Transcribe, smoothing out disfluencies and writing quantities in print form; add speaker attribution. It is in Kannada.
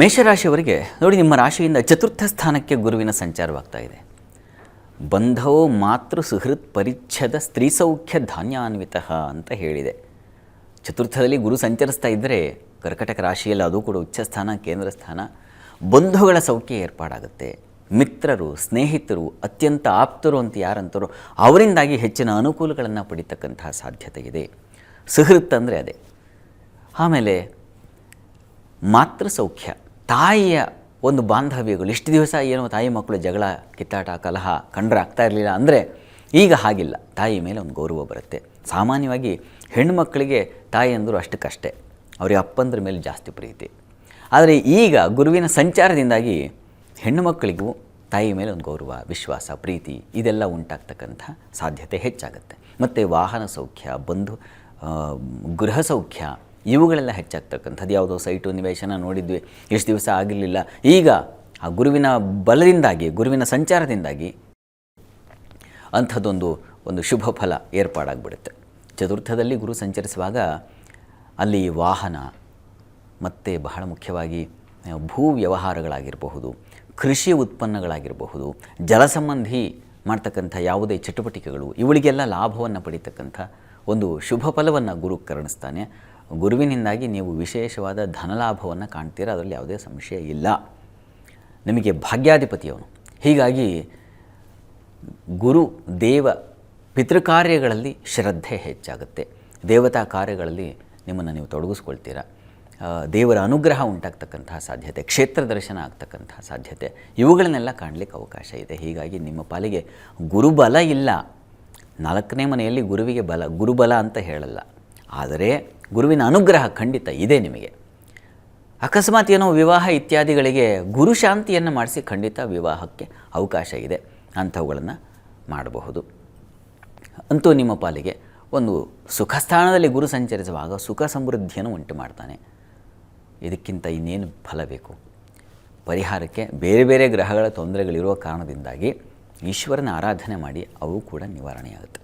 Speaker 1: ಮೇಷರಾಶಿಯವರಿಗೆ ನೋಡಿ, ನಿಮ್ಮ ರಾಶಿಯಿಂದ ಚತುರ್ಥ ಸ್ಥಾನಕ್ಕೆ ಗುರುವಿನ ಸಂಚಾರವಾಗ್ತಾ ಇದೆ. ಬಂಧವೋ ಮಾತೃ ಸುಹೃತ್ ಪರಿಚ್ಛದ ಸ್ತ್ರೀ ಸೌಖ್ಯ ಧಾನ್ಯಾನ್ವಿತ ಅಂತ ಹೇಳಿದೆ. ಚತುರ್ಥದಲ್ಲಿ ಗುರು ಸಂಚರಿಸ್ತಾ ಇದ್ದರೆ ಕರ್ಕಟಕ ರಾಶಿಯಲ್ಲಿ ಅದು ಕೂಡ ಉಚ್ಚ ಸ್ಥಾನ, ಕೇಂದ್ರ ಸ್ಥಾನ, ಬಂಧುಗಳ ಸೌಖ್ಯ ಏರ್ಪಾಡಾಗುತ್ತೆ. ಮಿತ್ರರು, ಸ್ನೇಹಿತರು, ಅತ್ಯಂತ ಆಪ್ತರು ಅಂತ ಯಾರಂತಾರೋ ಅವರಿಂದಾಗಿ ಹೆಚ್ಚಿನ ಅನುಕೂಲಗಳನ್ನು ಪಡಿತಕ್ಕಂತಹ ಸಾಧ್ಯತೆ ಇದೆ. ಸುಹೃತ್ ಅಂದರೆ ಅದೇ. ಆಮೇಲೆ ಮಾತೃ ಸೌಖ್ಯ, ತಾಯಿಯ ಒಂದು ಬಾಂಧವ್ಯಗಳು. ಇಷ್ಟು ದಿವಸ ಏನೋ ತಾಯಿ ಮಕ್ಕಳು ಜಗಳ, ಕಿತ್ತಾಟ, ಕಲಹ ಕಂಡ್ರೆ ಆಗ್ತಾ ಇರಲಿಲ್ಲ ಅಂದರೆ ಈಗ ಹಾಗಿಲ್ಲ. ತಾಯಿ ಮೇಲೆ ಒಂದು ಗೌರವ ಬರುತ್ತೆ. ಸಾಮಾನ್ಯವಾಗಿ ಹೆಣ್ಣುಮಕ್ಕಳಿಗೆ ತಾಯಿ ಅಂದರು ಅಷ್ಟಕ್ಕಷ್ಟೇ, ಅವರಿಗೆ ಅಪ್ಪಂದ್ರ ಮೇಲೆ ಜಾಸ್ತಿ ಪ್ರೀತಿ. ಆದರೆ ಈಗ ಗುರುವಿನ ಸಂಚಾರದಿಂದಾಗಿ ಹೆಣ್ಣು ಮಕ್ಕಳಿಗೂ ತಾಯಿ ಮೇಲೆ ಒಂದು ಗೌರವ, ವಿಶ್ವಾಸ, ಪ್ರೀತಿ ಇದೆಲ್ಲ ಉಂಟಾಗ್ತಕ್ಕಂಥ ಸಾಧ್ಯತೆ ಹೆಚ್ಚಾಗುತ್ತೆ. ಮತ್ತು ವಾಹನ ಸೌಖ್ಯ, ಗೃಹ ಸೌಖ್ಯ ಇವುಗಳೆಲ್ಲ ಹೆಚ್ಚಾಗ್ತಕ್ಕಂಥದ್ದು. ಯಾವುದೋ ಸೈಟು ನಿವೇಶನ ನೋಡಿದ್ವಿ, ಎಷ್ಟು ದಿವಸ ಆಗಿರಲಿಲ್ಲ, ಈಗ ಆ ಗುರುವಿನ ಬಲದಿಂದಾಗಿ, ಗುರುವಿನ ಸಂಚಾರದಿಂದಾಗಿ ಅಂಥದ್ದೊಂದು ಶುಭ ಫಲ ಏರ್ಪಾಡಾಗ್ಬಿಡುತ್ತೆ. ಚತುರ್ಥದಲ್ಲಿ ಗುರು ಸಂಚರಿಸುವಾಗ ಅಲ್ಲಿ ವಾಹನ ಮತ್ತು ಬಹಳ ಮುಖ್ಯವಾಗಿ ಭೂ ವ್ಯವಹಾರಗಳಾಗಿರಬಹುದು, ಕೃಷಿ ಉತ್ಪನ್ನಗಳಾಗಿರಬಹುದು, ಜಲ ಸಂಬಂಧಿ ಮಾಡ್ತಕ್ಕಂಥ ಯಾವುದೇ ಚಟುವಟಿಕೆಗಳು ಇವಳಿಗೆಲ್ಲ ಲಾಭವನ್ನು ಪಡಿತಕ್ಕಂಥ ಒಂದು ಶುಭ ಫಲವನ್ನು ಗುರು ಕರುಣಿಸ್ತಾನೆ. ಗುರುವಿನಿಂದಾಗಿ ನೀವು ವಿಶೇಷವಾದ ಧನಲಾಭವನ್ನು ಕಾಣ್ತೀರ, ಅದರಲ್ಲಿ ಯಾವುದೇ ಸಂಶಯ ಇಲ್ಲ. ನಿಮಗೆ ಭಾಗ್ಯಾಧಿಪತಿಯವನು. ಹೀಗಾಗಿ ಗುರು ದೇವ ಪಿತೃಕಾರ್ಯಗಳಲ್ಲಿ ಶ್ರದ್ಧೆ ಹೆಚ್ಚಾಗುತ್ತೆ. ದೇವತಾ ಕಾರ್ಯಗಳಲ್ಲಿ ನಿಮ್ಮನ್ನು ನೀವು ತೊಡಗಿಸ್ಕೊಳ್ತೀರ. ದೇವರ ಅನುಗ್ರಹ ಉಂಟಾಗ್ತಕ್ಕಂತಹ ಸಾಧ್ಯತೆ, ಕ್ಷೇತ್ರ ದರ್ಶನ ಆಗ್ತಕ್ಕಂತಹ ಸಾಧ್ಯತೆ ಇವುಗಳನ್ನೆಲ್ಲ ಕಾಣಲಿಕ್ಕೆ ಅವಕಾಶ ಇದೆ. ಹೀಗಾಗಿ ನಿಮ್ಮ ಪಾಲಿಗೆ ಗುರುಬಲ ಇಲ್ಲ. 4ನೇ ಮನೆಯಲ್ಲಿ ಗುರುವಿಗೆ ಬಲ, ಗುರುಬಲ ಅಂತ ಹೇಳಲ್ಲ, ಆದರೆ ಗುರುವಿನ ಅನುಗ್ರಹ ಖಂಡಿತ ಇದೆ ನಿಮಗೆ. ಅಕಸ್ಮಾತ್ ಏನೋ ವಿವಾಹ ಇತ್ಯಾದಿಗಳಿಗೆ ಗುರು ಶಾಂತಿಯನ್ನು ಮಾಡಿಸಿ ಖಂಡಿತ ವಿವಾಹಕ್ಕೆ ಅವಕಾಶ ಇದೆ. ಅಂಥವುಗಳನ್ನು ಮಾಡಬಹುದು. ಅಂತೂ ನಿಮ್ಮ ಪಾಲಿಗೆ ಒಂದು ಸುಖ ಸ್ಥಾನದಲ್ಲಿ ಗುರು ಸಂಚರಿಸುವಾಗ ಸುಖ ಸಮೃದ್ಧಿಯನ್ನು ಉಂಟು ಮಾಡ್ತಾನೆ. ಇದಕ್ಕಿಂತ ಇನ್ನೇನು ಫಲ ಬೇಕು? ಪರಿಹಾರಕ್ಕೆ ಬೇರೆ ಬೇರೆ ಗ್ರಹಗಳ ತೊಂದರೆಗಳಿರುವ ಕಾರಣದಿಂದಾಗಿ ಈಶ್ವರನ ಆರಾಧನೆ ಮಾಡಿ ಅವು ಕೂಡ ನಿವಾರಣೆಯಾಗುತ್ತೆ.